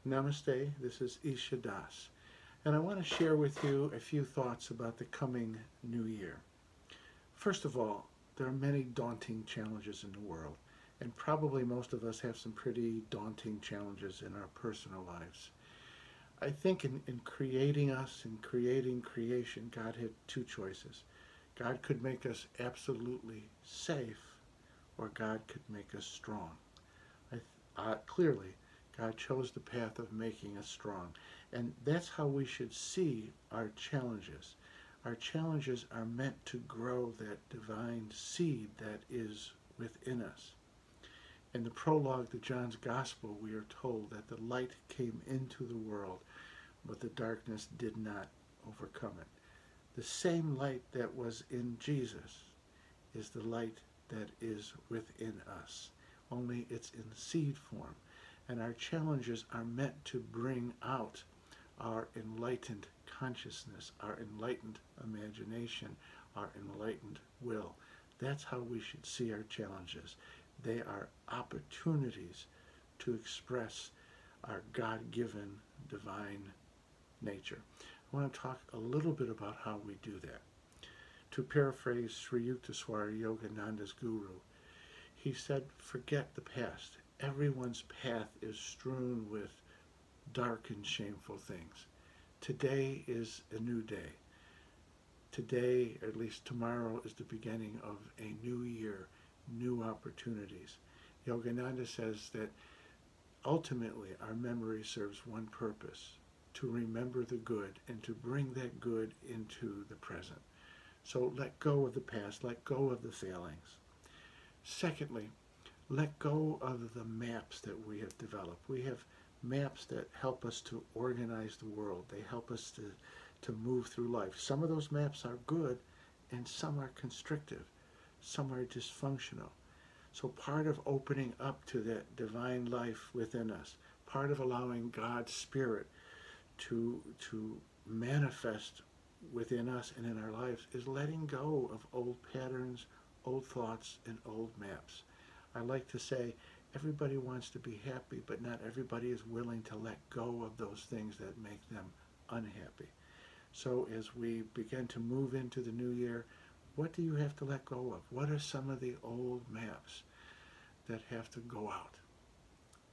Namaste, this is Isha Das, and I want to share with you a few thoughts about the coming new year. First of all, there are many daunting challenges in the world, and probably most of us have some pretty daunting challenges in our personal lives. I think in creating us, in creating creation, God had two choices. God could make us absolutely safe, or God could make us strong. Clearly, God chose the path of making us strong. And that's how we should see our challenges. Our challenges are meant to grow that divine seed that is within us. In the prologue to John's Gospel, we are told that the light came into the world, but the darkness did not overcome it. The same light that was in Jesus is the light that is within us, only it's in seed form. And our challenges are meant to bring out our enlightened consciousness, our enlightened imagination, our enlightened will. That's how we should see our challenges. They are opportunities to express our God-given divine nature. I want to talk a little bit about how we do that. To paraphrase Sri Yukteswar Yogananda's guru, he said, forget the past. Everyone's path is strewn with dark and shameful things. Today is a new day. Today, or at least tomorrow, is the beginning of a new year, new opportunities. Yogananda says that ultimately our memory serves one purpose, to remember the good and to bring that good into the present. So let go of the past, let go of the failings. Secondly, let go of the maps that we have developed. We have maps that help us to organize the world. They help us to move through life. Some of those maps are good and some are constrictive. Some are dysfunctional. So part of opening up to that divine life within us, part of allowing God's Spirit to manifest within us and in our lives is letting go of old patterns, old thoughts, and old maps. I like to say everybody wants to be happy, but not everybody is willing to let go of those things that make them unhappy. So as we begin to move into the new year, what do you have to let go of? What are some of the old maps that have to go out?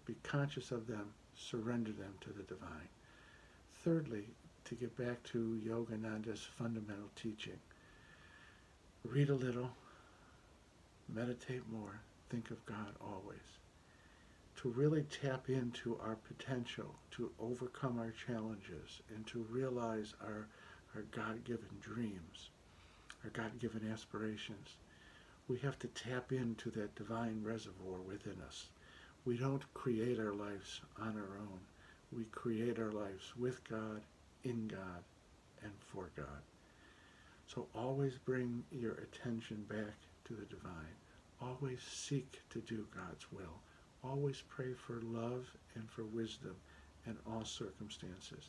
Be conscious of them, surrender them to the divine. Thirdly, to get back to Yogananda's fundamental teaching, read a little, meditate more, think of God always. To really tap into our potential to overcome our challenges and to realize our God-given dreams, our God-given aspirations, we have to tap into that divine reservoir within us. We don't create our lives on our own. We create our lives with God, in God, and for God. So always bring your attention back to the divine. Always seek to do God's will. Always pray for love and for wisdom in all circumstances.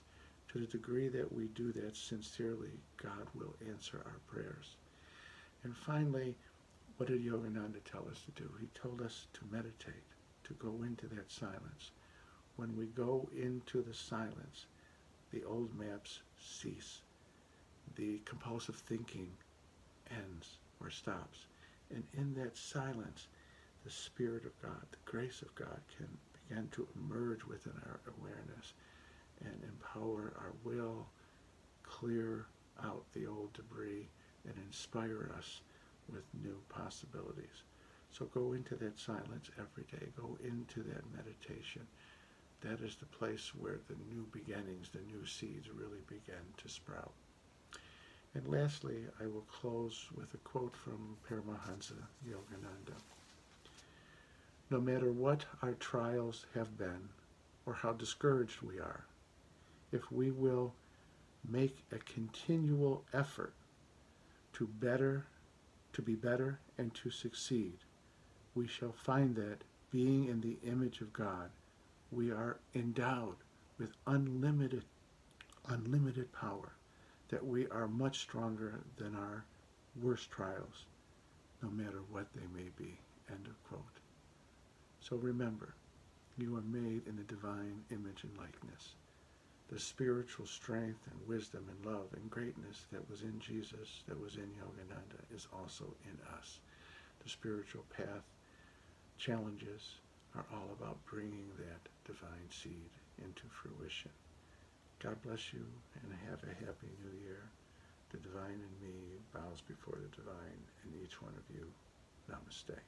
To the degree that we do that sincerely, God will answer our prayers. And finally, what did Yogananda tell us to do? He told us to meditate, to go into that silence. When we go into the silence, the old maps cease. The compulsive thinking ends or stops. And in that silence, the Spirit of God, the grace of God can begin to emerge within our awareness and empower our will, clear out the old debris, and inspire us with new possibilities. So go into that silence every day. Go into that meditation. That is the place where the new beginnings, the new seeds really begin to sprout. And lastly, I will close with a quote from Paramahansa Yogananda. No matter what our trials have been, or how discouraged we are, if we will make a continual effort to be better and to succeed, we shall find that, being in the image of God, we are endowed with unlimited power, that we are much stronger than our worst trials, no matter what they may be. End of quote. So remember, You are made in the divine image and likeness. The spiritual strength and wisdom and love and greatness that was in Jesus, that was in Yogananda, is also in us. The spiritual path challenges are all about bringing that divine seed into fruition. God bless you and have a happy new year. The divine in me bows before the divine in each one of you. Namaste.